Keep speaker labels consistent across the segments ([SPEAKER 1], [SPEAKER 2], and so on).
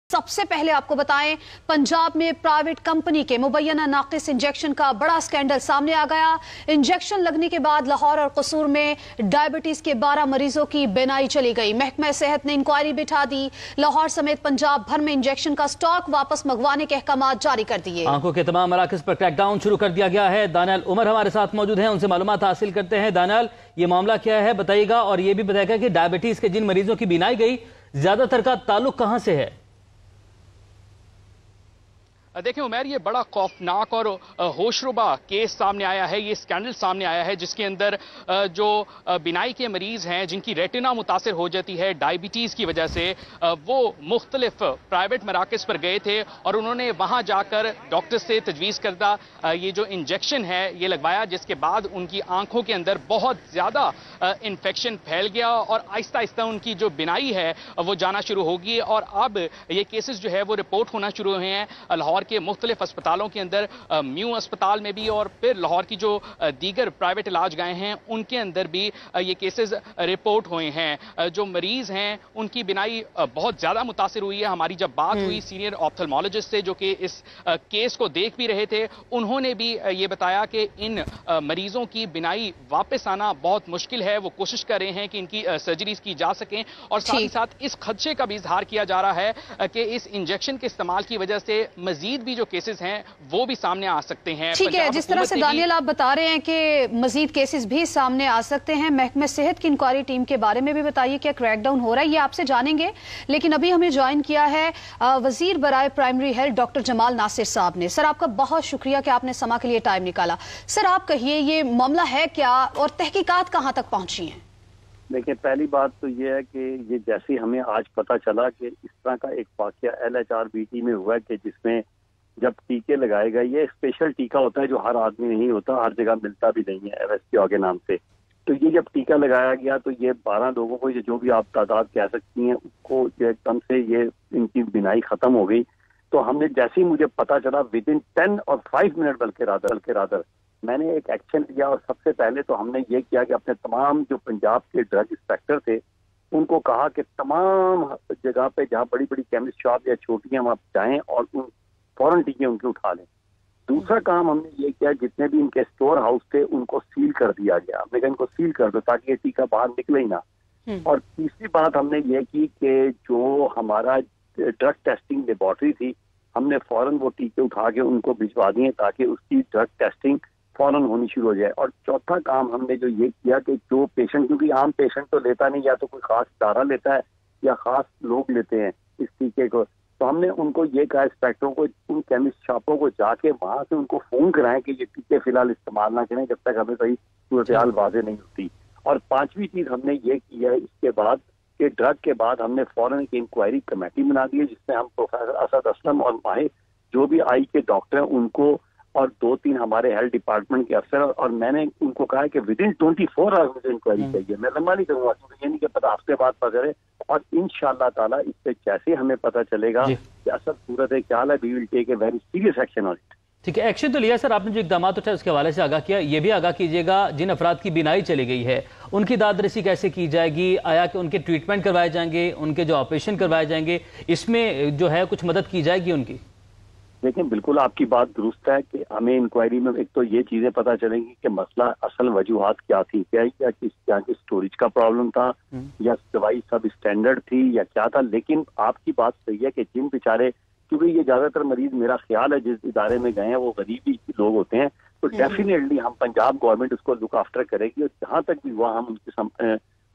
[SPEAKER 1] सबसे पहले आपको बताएं, पंजाब में प्राइवेट कंपनी के मुबैना नाकिस इंजेक्शन का बड़ा स्कैंडल सामने आ गया। इंजेक्शन लगने के बाद लाहौर और कसूर में डायबिटीज के 12 मरीजों की बेनाई चली गई। महकमा सेहत ने इंक्वायरी बिठा दी। लाहौर समेत पंजाब भर में इंजेक्शन का स्टॉक वापस मंगवाने के अहकाम जारी कर दिए।
[SPEAKER 2] आंखों के तमाम मराकज पर क्रैकडाउन शुरू कर दिया गया है। दानियाल उमर हमारे साथ मौजूद हैं, उनसे मालूमात हासिल करते हैं। दानियाल, ये मामला क्या है बताइएगा, और ये भी बताइएगा कि डायबिटीज के जिन मरीजों की बीनाई गई, ज्यादातर का ताल्लुक कहां से है?
[SPEAKER 3] देखिए उमर, ये बड़ा खौफनाक और होशरुबा केस सामने आया है। ये स्कैंडल सामने आया है जिसके अंदर जो बिनाई के मरीज हैं जिनकी रेटिना मुतासर हो जाती है डायबिटीज़ की वजह से, वो मुख्तलिफ प्राइवेट मराकज़ पर गए थे और उन्होंने वहाँ जाकर डॉक्टर से तजवीज़ करदा ये जो इंजेक्शन है ये लगवाया, जिसके बाद उनकी आंखों के अंदर बहुत ज़्यादा इन्फेक्शन फैल गया और आहिस्ता आहिस्ता उनकी जो बिनाई है वो जाना शुरू होगी। और अब ये केसेस जो है वो रिपोर्ट होना शुरू हुए हैं लाहौर के मुख्तलिफ अस्पतालों के अंदर, म्यू अस्पताल में भी, और फिर लाहौर की जो दीगर प्राइवेट इलाज गाहें हैं उनके अंदर भी ये केसेस रिपोर्ट हुए हैं। जो मरीज हैं उनकी बिनाई बहुत ज्यादा मुतासिर हुई है। हमारी जब बात हुई सीनियर ऑप्थेल्मोलॉजिस्ट से जो कि इस केस को देख भी रहे थे, उन्होंने भी ये बताया कि इन मरीजों की बिनाई वापस आना बहुत मुश्किल है। वो कोशिश कर रहे हैं कि इनकी सर्जरीज की जा सकें, और साथ ही साथ इस खदशे का भी इजहार किया जा रहा है कि इस इंजेक्शन के इस्तेमाल की वजह से मजीद भी जो केसेस हैं वो भी सामने आ सकते हैं।
[SPEAKER 1] ठीक है, जिस तरह से दानियाल आप बता रहे हैं कि मजीद केसेस भी सामने आ सकते हैं, महकमा सेहत की इंक्वायरी टीम के बारे में भी बताइए क्या क्रैकडाउन हो रहा है, ये आपसे जानेंगे। लेकिन अभी हमें ज्वाइन किया है वजीर बराए primary health doctor Jamal Nasir sahab ने। सर, आपका बहुत शुक्रिया कि आपने समा के लिए टाइम निकाला। सर, आप कहिए ये मामला है क्या और तहकीकात कहां तक पहुंची हैं?
[SPEAKER 4] देखिए, पहली बात तो ये है कि ये जैसे हमें आज पता चला कि इस तरह का एक वाकया LHRBT में हुआ है कि जिसमें जब टीके लगाए गए, ये स्पेशल टीका होता है जो हर आदमी नहीं होता, हर जगह मिलता भी नहीं है FSPO के नाम से। तो ये जब टीका लगाया गया तो ये 12 लोगों को, जो भी आप तादाद कह सकती हैं, उसको एकदम से ये इनकी बिनाई खत्म हो गई। तो हमने जैसे ही मुझे पता चला विदिन 10 और 5 मिनट बल्कि रादर मैंने एक एक्शन लिया। और सबसे पहले तो हमने ये किया कि अपने तमाम जो पंजाब के ड्रग इंस्पेक्टर थे उनको कहा कि तमाम जगह पे जहाँ बड़ी बड़ी केमिस्ट शॉप या छोटी हम आप जाएं और उन फौरन टीके उनके उठा लें। दूसरा काम हमने ये किया, जितने भी इनके स्टोर हाउस थे उनको सील कर दिया गया। हमने कहा इनको सील कर दो ताकि ये टीका बाहर निकले ही ना। और तीसरी बात हमने ये की कि जो हमारा ड्रग टेस्टिंग लेबॉर्ट्री थी, हमने फौरन वो टीके उठा के उनको भिजवा दिए ताकि उसकी ड्रग टेस्टिंग फौरन होनी शुरू हो जाए। और चौथा काम हमने जो ये किया कि जो पेशेंट, क्योंकि आम पेशेंट तो लेता नहीं, या तो कोई खास इदारा लेता है या खास लोग लेते हैं इस टीके को, तो हमने उनको ये कहा इंस्पेक्टरों को, उन केमिस्ट शॉपों को जाके वहां से उनको फोन कराएं कि ये टीके फिलहाल इस्तेमाल ना करें जब तक हमें सही सूरत हाल वाज़ेह नहीं होती। और पांचवी चीज हमने ये की है इसके बाद कि ड्रग के बाद हमने फौरन एक इंक्वायरी कमेटी बना दी है, जिसमें हम प्रोफेसर असद असलम और माहिर जो भी आई के डॉक्टर हैं उनको, और 2-3 हमारे हेल्थ डिपार्टमेंट के अफसर, और मैंने उनको कहा है कि विदिन 24 आवर्स मुझे इंक्वायरी चाहिए। मैं लंबा नहीं करूंगा, ये नहीं कि पता हफ्ते बाद पता चले। और इंशाअल्लाह ताला इससे जैसे हमें पता चलेगा कि असल सूरत है क्या है, we will take a very serious action on it.
[SPEAKER 2] ठीक है, एक्शन तो लिया सर आपने, जो इकदाम उठाए उसके हवाले से आगाह किया। ये भी आगाह कीजिएगा जिन अफराद की बिनाई चली गई है उनकी दादरसी कैसे की जाएगी, आया कि उनके ट्रीटमेंट करवाए जाएंगे, उनके जो ऑपरेशन करवाए जाएंगे, इसमें जो है कुछ मदद की जाएगी उनकी?
[SPEAKER 4] देखिए, बिल्कुल आपकी बात दुरुस्त है कि हमें इंक्वायरी में एक तो ये चीजें पता चलेंगी कि मसला असल वजूहात क्या थी, क्या की स्टोरेज का प्रॉब्लम था, या दवाई सब स्टैंडर्ड थी, या क्या था। लेकिन आपकी बात सही है कि जिन बेचारे, क्योंकि ये ज्यादातर मरीज मेरा ख्याल है जिस इदारे में गए हैं वो गरीब ही लोग होते हैं, तो डेफिनेटली हम पंजाब गवर्नमेंट उसको लुक आफ्टर करेगी। और जहाँ तक भी हुआ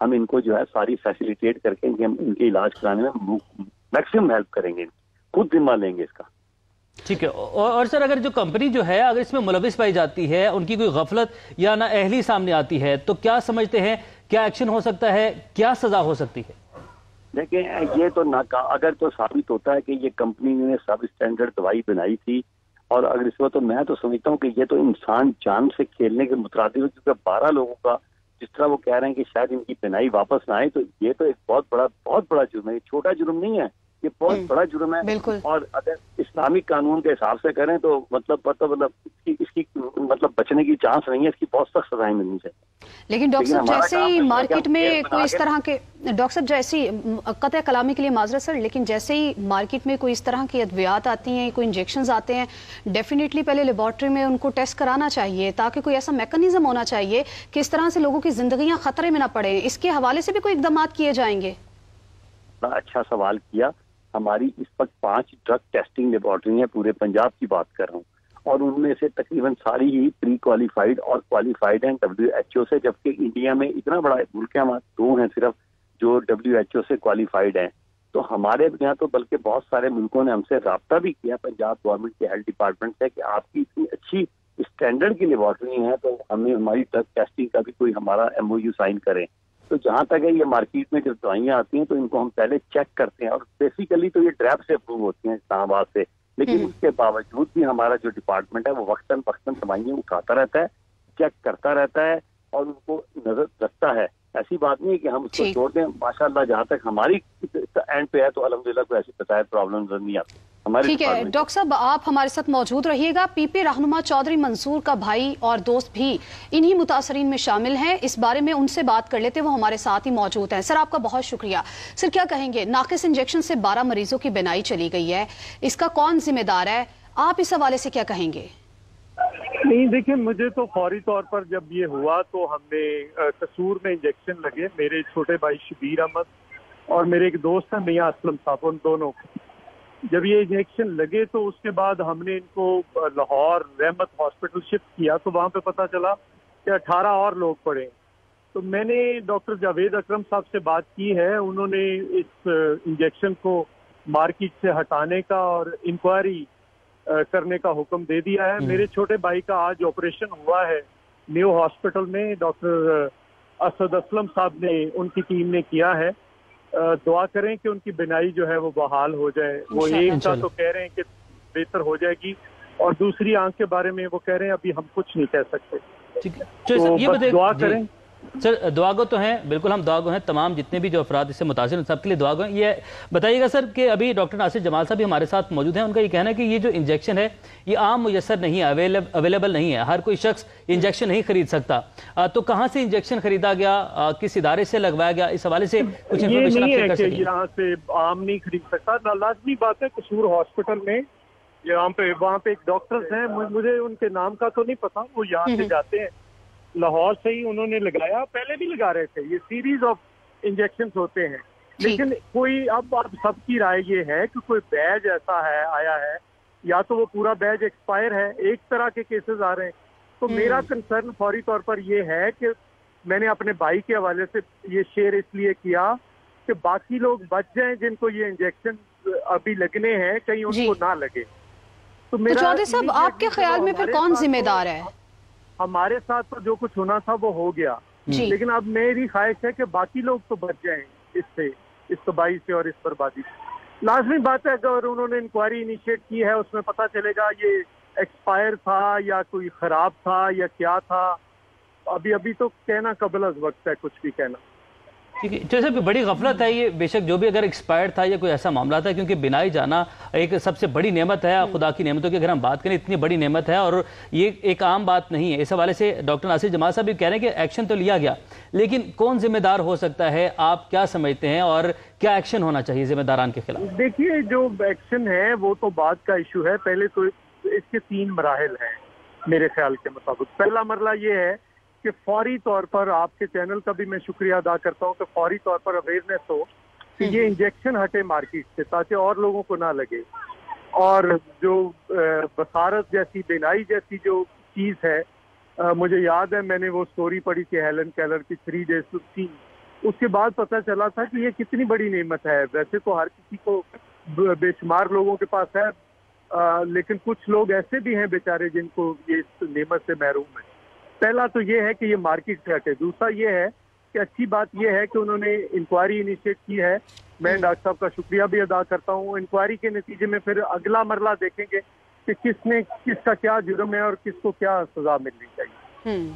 [SPEAKER 4] हम इनको जो है सारी फैसिलिटेट करके इनके इलाज कराने में मैक्सिमम हेल्प करेंगे, खुद जिम्मा लेंगे इसका।
[SPEAKER 2] ठीक है। और सर, अगर जो कंपनी जो है अगर इसमें मुलविस पाई जाती है, उनकी कोई गफलत या ना अहली सामने आती है, तो क्या समझते हैं, क्या एक्शन हो सकता है, क्या सजा हो सकती है?
[SPEAKER 4] देखिए, ये तो अगर तो साबित होता है कि ये कंपनी ने सब स्टैंडर्ड दवाई बनाई थी, और अगर इस वक्त, तो मैं तो समझता हूँ कि ये तो इंसान जान से खेलने के मुतरादिफ है, क्योंकि 12 लोगों का जिस तरह वो कह रहे हैं कि शायद इनकी बिनाई वापस ना आए, तो ये तो एक बहुत बड़ा जुर्म है। ये छोटा जुर्म नहीं है, ये बहुत बड़ा जुर्म है।
[SPEAKER 1] बिल्कुल।
[SPEAKER 4] और अगर इस इस्लामिक कानून के हिसाब से करें तो मतलब इसकी बचने की चांस नहीं है, इसकी बहुत सख्त सजाएं मिलनी चाहिए।
[SPEAKER 1] लेकिन डॉक्टर साहब जैसे ही मार्केट में कोई इस तरह के, डॉक्टर साहब जैसे कतई कलामी के लिए माजरत सर, लेकिन जैसे ही मार्केट में कोई इस तरह की अद्वियात आती हैं, कोई इंजेक्शंस आते हैं, डेफिनेटली पहले लेबॉर्ट्री में उनको टेस्ट कराना चाहिए ताकि कोई ऐसा मैकेनिज्म होना चाहिए कि इस तरह से लोगों की जिंदगियां खतरे में ना पड़े। इसके हवाले से भी कोई इकदाम किए जाएंगे?
[SPEAKER 4] अच्छा सवाल किया। हमारी इस वक्त 5 ड्रग टेस्टिंग लेबॉर्ट्री है, पूरे पंजाब की बात कर रहा हूँ, और उनमें से तकरीबन सारी ही प्री क्वालिफाइड और क्वालिफाइड हैं WHO से, जबकि इंडिया में इतना बड़ा मुल्क है, हमारे 2 हैं सिर्फ जो WHO से क्वालिफाइड हैं। तो हमारे यहाँ तो बल्कि बहुत सारे मुल्कों ने हमसे रब्ता भी किया पंजाब गवर्नमेंट के हेल्थ डिपार्टमेंट से कि आपकी इतनी अच्छी स्टैंडर्ड की लेबॉर्ट्री है तो हमें हमारी ड्रग टेस्टिंग का भी कोई हमारा MOU साइन करें। तो जहाँ तक है ये मार्केट में जब दवाइयाँ आती हैं तो इनको हम पहले चेक करते हैं, और बेसिकली तो ये ड्रैप से अप्रूव होती हैं इस्लामाबाद से, लेकिन उसके बावजूद भी हमारा जो डिपार्टमेंट है वो वक्तन वक्तन दवाइयाँ उठाता रहता है, चेक करता रहता है और उनको नजर रखता है। ऐसी बात नहीं है कि हम उसको छोड़ दें। माशाल्लाह जहाँ तक हमारी एंड पे है तो अल्हम्दुलिल्लाह कोई ऐसी बताया प्रॉब्लम नजर नहीं आती हमारे।
[SPEAKER 1] ठीक है डॉक्टर साहब, आप हमारे साथ मौजूद रहिएगा। PP रहनुमा चौधरी मंसूर का भाई और दोस्त भी इन्हीं मुतासरीन में शामिल हैं। इस बारे में उनसे बात कर लेते, वो हमारे साथ ही मौजूद हैं। सर आपका बहुत शुक्रिया। सर क्या कहेंगे, नाकिस इंजेक्शन से 12 मरीजों की बिनाई चली गई है, इसका कौन जिम्मेदार है? आप इस हवाले से क्या कहेंगे?
[SPEAKER 5] नहीं देखिए, मुझे तो फौरी तौर पर जब ये हुआ तो हमने कसूर में इंजेक्शन लगे, मेरे छोटे भाई शबीर अहमद और मेरे एक दोस्त है मियां असलम साहब, उन दोनों को जब ये इंजेक्शन लगे तो उसके बाद हमने इनको लाहौर रहमत हॉस्पिटल शिफ्ट किया तो वहाँ पे पता चला कि 18 और लोग पड़े। तो मैंने डॉक्टर जावेद अकरम साहब से बात की है, उन्होंने इस इंजेक्शन को मार्केट से हटाने का और इंक्वायरी करने का हुक्म दे दिया है। मेरे छोटे भाई का आज ऑपरेशन हुआ है न्यू हॉस्पिटल में, डॉक्टर असद असलम साहब ने, उनकी टीम ने किया है। दुआ करें कि उनकी बिनाई जो है वो बहाल हो जाए। वो एक का तो कह रहे हैं कि बेहतर हो जाएगी और दूसरी आंख के बारे में वो कह रहे हैं अभी हम कुछ नहीं कह सकते।
[SPEAKER 2] तो
[SPEAKER 5] ये बस दुआ करें।
[SPEAKER 2] सर दुआगो तो हैं, बिल्कुल हम दुआगो हैं, तमाम जितने भी जो अफराद इससे मुतासिर हैं सबके लिए दुआगो हैं। ये बताइएगा सर कि अभी डॉक्टर नासिर जमाल साहब भी हमारे साथ मौजूद हैं, उनका ये कहना है कि ये जो इंजेक्शन है ये आम मुयसर नहीं है, अवेलेबल नहीं है, हर कोई शख्स इंजेक्शन नहीं खरीद सकता। तो कहाँ से इंजेक्शन खरीदा गया, किस इदारे से लगवाया गया, इस हवाले से कुछ
[SPEAKER 5] इन्फॉर्मेशन आप शेयर कर सकें? यहाँ से आम नहीं खरीद सकता, लाजमी बात है कसूर हॉस्पिटल में वहाँ पे एक डॉक्टर्स हैं, मुझे उनके नाम का तो नहीं पता, वो यहाँ से जाते हैं, लाहौर से ही उन्होंने लगाया, पहले भी लगा रहे थे। ये सीरीज ऑफ इंजेक्शंस होते हैं, लेकिन कोई अब सबकी राय ये है कि कोई बैच ऐसा है आया है या तो वो पूरा बैच एक्सपायर है, एक तरह के केसेस आ रहे हैं। तो मेरा कंसर्न फौरी तौर पर ये है कि मैंने अपने भाई के हवाले से ये शेयर इसलिए किया कि बाकी लोग बच जाएं जिनको ये इंजेक्शन अभी लगने हैं, कहीं उनको ना लगे। तो
[SPEAKER 1] चौधरी साहब आपके ख्याल में फिर कौन जिम्मेदार है?
[SPEAKER 5] हमारे साथ तो जो कुछ होना था वो हो गया, लेकिन अब मेरी ख्वाहिश है कि बाकी लोग तो बच जाएं इससे, इस तबाही से और इस बर्बादी से। लाजमी बात है अगर उन्होंने इंक्वायरी इनिशिएट की है, उसमें पता चलेगा ये एक्सपायर था या कोई खराब था या क्या था। अभी तो कहना कबल अज वक्त है कुछ भी कहना।
[SPEAKER 2] ठीक है, जैसे बड़ी गफलत है ये, बेशक जो भी अगर एक्सपायर्ड था या कोई ऐसा मामला था, क्योंकि बिनाई जाना एक सबसे बड़ी नेमत है, खुदा की नेमतों की अगर हम बात करें इतनी बड़ी नेमत है और ये एक आम बात नहीं है। इस हवाले से डॉक्टर नासिर जमाल साहब भी कह रहे हैं कि एक्शन तो लिया गया, लेकिन कौन जिम्मेदार हो सकता है, आप क्या समझते हैं और क्या एक्शन होना चाहिए जिम्मेदारान के खिलाफ?
[SPEAKER 5] देखिए जो एक्शन है वो तो बात का इशू है। पहले तो इसके 3 मराहिल हैं मेरे ख्याल के मुताबिक। पहला मरला ये है कि फौरी तौर पर, आपके चैनल का भी मैं शुक्रिया अदा करता हूँ कि फौरी तौर पर अवेयरनेस हो कि ये इंजेक्शन हटे मार्केट से ताकि और लोगों को ना लगे। और जो बसारत जैसी, बिनाई जैसी जो चीज़ है, मुझे याद है मैंने वो स्टोरी पढ़ी थी हेलन केलर की 3 days to see, उसके बाद पता चला था कि ये कितनी बड़ी नेमत है। वैसे तो हर किसी को, बेशुमार लोगों के पास है, लेकिन कुछ लोग ऐसे भी हैं बेचारे जिनको ये इस नेमत से महरूम है। पहला तो ये है कि ये मार्केट से हटे। दूसरा ये है कि अच्छी बात ये है कि उन्होंने इंक्वायरी इनिशिएट की है, मैं डॉक्टर साहब का शुक्रिया भी अदा करता हूँ। इंक्वायरी के नतीजे में फिर अगला मरला देखेंगे कि किसका क्या जुर्म है और किसको क्या सजा मिलनी चाहिए।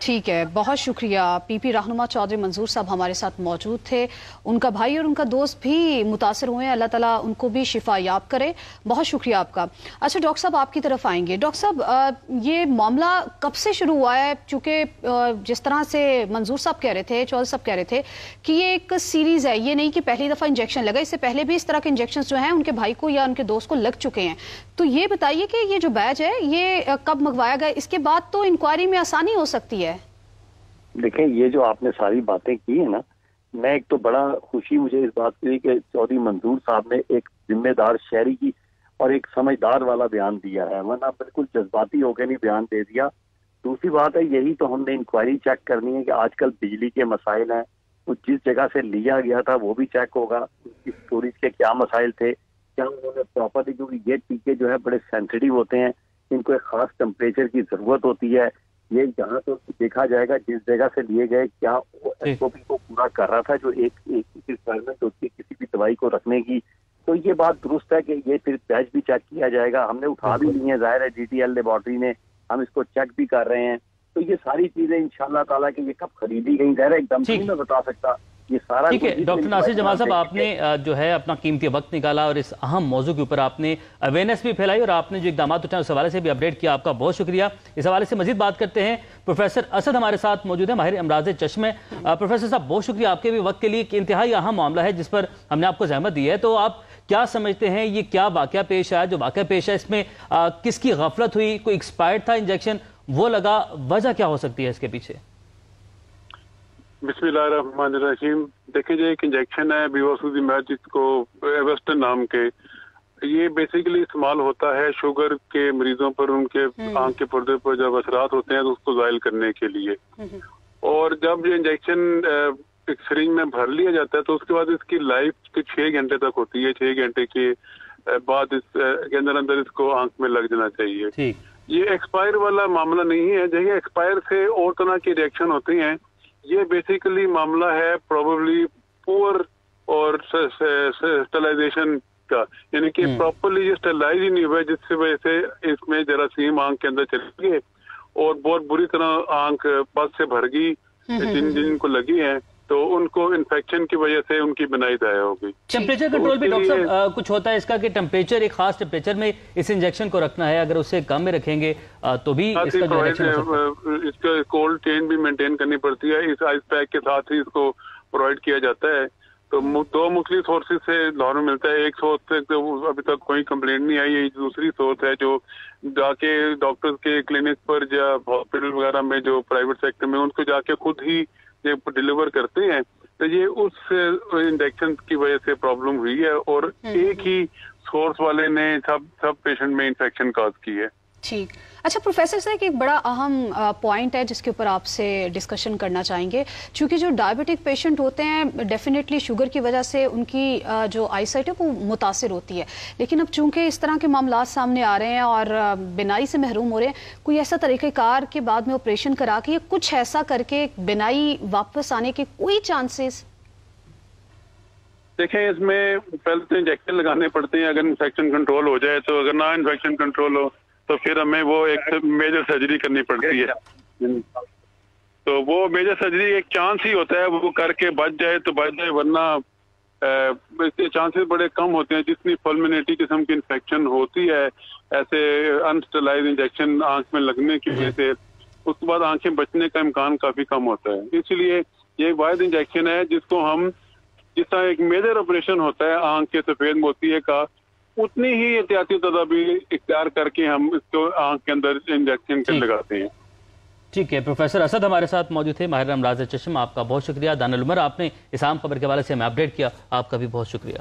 [SPEAKER 1] ठीक है, बहुत शुक्रिया। पीपी रहनुमा चौधरी मंजूर साहब हमारे साथ मौजूद थे। उनका भाई और उनका दोस्त भी मुतासर हुए हैं, अल्लाह ताला उनको भी शिफा याब करे। बहुत शुक्रिया आपका। अच्छा डॉक्टर साहब आपकी तरफ आएंगे। डॉक्टर साहब ये मामला कब से शुरू हुआ है? चूँकि जिस तरह से मंजूर साहब कह रहे थे, चौधरी साहब कह रहे थे कि ये एक सीरीज़ है, ये नहीं कि पहली दफ़ा इंजेक्शन लगा, इससे पहले भी इस तरह के इंजेक्शन जो हैं उनके भाई को या उनके दोस्त को लग चुके हैं। तो ये बताइए कि ये जो बैच है ये कब मंगवाया गया? इसके बाद तो इंक्वायरी में आसानी हो सकती है।
[SPEAKER 4] देखें, ये जो आपने सारी बातें की है ना, मैं एक तो बड़ा खुशी मुझे इस बात की कि चौधरी मंजूर साहब ने एक जिम्मेदार शहरी की और एक समझदार वाला बयान दिया है, वरना बिल्कुल जज्बाती होकर नहीं बयान दे दिया। दूसरी बात है, यही तो हमने इंक्वायरी चेक करनी है कि आजकल बिजली के मसाइल हैं, वो जिस जगह से लिया गया था वो भी चेक होगा, उसकी स्टोरेज के क्या मसाइल थे, क्या उन्होंने प्रॉपर्टी, क्योंकि ये टीके जो है बड़े सेंसिटिव होते हैं, इनको एक खास टेम्परेचर की जरूरत होती है। ये यहाँ तो देखा जाएगा जिस जगह से लिए गए क्या वो एसओपी को पूरा कर रहा था, जो एक रिक्वायरमेंट होती है किसी भी दवाई को रखने की। तो ये बात दुरुस्त है कि ये फिर बैच भी चेक किया जाएगा, हमने उठा भी ली है, जाहिर है DTL लेबोरेटरी ने, हम इसको चेक भी कर रहे हैं। तो ये सारी चीजें इंशाल्लाह ताला कि ये कब खरीदी गई, जाहिर है एकदम से नहीं मैं बता सकता ये सारा।
[SPEAKER 2] ठीक है डॉक्टर नासिर जमाल साहब, आपने जो है अपना कीमती वक्त निकाला और इस अहम मौजू के ऊपर आपने अवेयरनेस भी फैलाई और आपने जो इकदाम उठाए उस हवाले से भी अपडेट किया, आपका बहुत शुक्रिया। इस हवाले से मजीद बात करते हैं। प्रोफेसर असद हमारे साथ मौजूद है, माहिर अमराज चश्मे। प्रोफेसर साहब बहुत शुक्रिया आपके भी वक्त के लिए, कि इंतहाई अहम मामला है जिस पर हमने आपको जहमत दी है। तो आप क्या समझते हैं, ये क्या वाकया पेश आया? जो वाकया पेश है इसमें किसकी गफलत हुई? कोई एक्सपायर्ड था इंजेक्शन, वो लगा, वजह क्या हो सकती है इसके पीछे?
[SPEAKER 6] बिस्मिल्लाहिर्रहमानिर्रहीम। देखिए, जो एक इंजेक्शन है बिवासूदिमैब, जिसको एवेस्टन नाम के, ये बेसिकली इस्तेमाल होता है शुगर के मरीजों पर, उनके आंख के पर्दे पर जब असरात होते हैं तो उसको जायल करने के लिए। और जब ये इंजेक्शन एक सिरिंज में भर लिया जाता है तो उसके बाद इसकी लाइफ 6 घंटे तक होती है। 6 घंटे के बाद इसके अंदर इसको आंख में लग जाना चाहिए। ये एक्सपायर वाला मामला नहीं है। देखिए, एक्सपायर से और तरह के रिएक्शन होते हैं। ये बेसिकली मामला है प्रोबेबली पुअर और स्टरलाइजेशन का, यानी कि प्रॉपरली ये स्टरलाइज ही नहीं हुआ, जिससे वजह से इसमें जरासीम आंख के अंदर चले गए और बहुत बुरी तरह आंख पस से भर गई। जिनको लगी है तो उनको इन्फेक्शन की वजह से उनकी बनाई दाया हो गई।
[SPEAKER 2] टेम्परेचर कंट्रोल भी डॉक्टर साहब कुछ होता है इसका, कि टेम्परेचर एक खास टेम्परेचर में इस इंजेक्शन को रखना है, अगर उससे कम में रखेंगे तो भी इसका जो रिएक्शन हो सकता है।
[SPEAKER 6] इसका कोल्ड चेन भी मेंटेन करनी पड़ती है, इस आइस पैक के साथ ही इसको प्रोवाइड किया जाता है। तो 2 मुख्तलिफ सोर्सेज से लाहौर में मिलता है। एक सोर्स से तो अभी तक कोई कंप्लेंट नहीं आई है, दूसरी सोर्स है जो जाके डॉक्टर्स के क्लिनिक पर या हॉस्पिटल वगैरह में जो प्राइवेट सेक्टर में उनको जाके खुद ही डिलीवर करते हैं। तो ये उस इंजेक्शन की वजह से प्रॉब्लम हुई है और एक ही सोर्स वाले ने सब पेशेंट में इन्फेक्शन कॉज की है।
[SPEAKER 1] ठीक। अच्छा प्रोफेसर साहब, एक बड़ा अहम पॉइंट है जिसके ऊपर आपसे डिस्कशन करना चाहेंगे। चूंकि जो डायबिटिक पेशेंट होते हैं डेफिनेटली शुगर की वजह से उनकी जो आईसाइट है वो मुतासिर होती है, लेकिन अब चूंकि इस तरह के मामला सामने आ रहे हैं और बिनाई से महरूम हो रहे हैं, कोई ऐसा तरीक़ेकार के बाद में ऑपरेशन करा के या कुछ ऐसा करके बिनाई वापस आने के कोई चांसेस?
[SPEAKER 6] देखें, इसमें पहले तो इंजेक्शन लगाने पड़ते हैं अगर इन्फेक्शन कंट्रोल हो जाए तो, अगर ना इन्फेक्शन कंट्रोल हो तो फिर हमें वो एक मेजर सर्जरी करनी पड़ती है। तो वो मेजर सर्जरी एक चांस ही होता है, वो करके बच जाए तो बच जाए, वरना इसके चांसेस बड़े कम होते हैं। जितनी फुलमिनेटी किस्म की इन्फेक्शन होती है ऐसे अनस्टरलाइज इंजेक्शन आंख में लगने की वजह से, उसके बाद आंखें बचने का इम्कान काफी कम होता है। इसलिए ये वाहिद इंजेक्शन है जिसको हम, जिस तरह एक मेजर ऑपरेशन होता है आंख के सफेद मोतिये का, उतनी ही एहतियाती तदाबीर इख्तियार करके हम इसको आंख के अंदर इंजेक्शन कर लगाते हैं।
[SPEAKER 2] ठीक है, प्रोफेसर असद हमारे साथ मौजूद थे, माहिर अमराज चश्म, आपका बहुत शुक्रिया। दानिल उमर, आपने इस आम खबर के हवाले से हमें अपडेट किया, आपका भी बहुत शुक्रिया।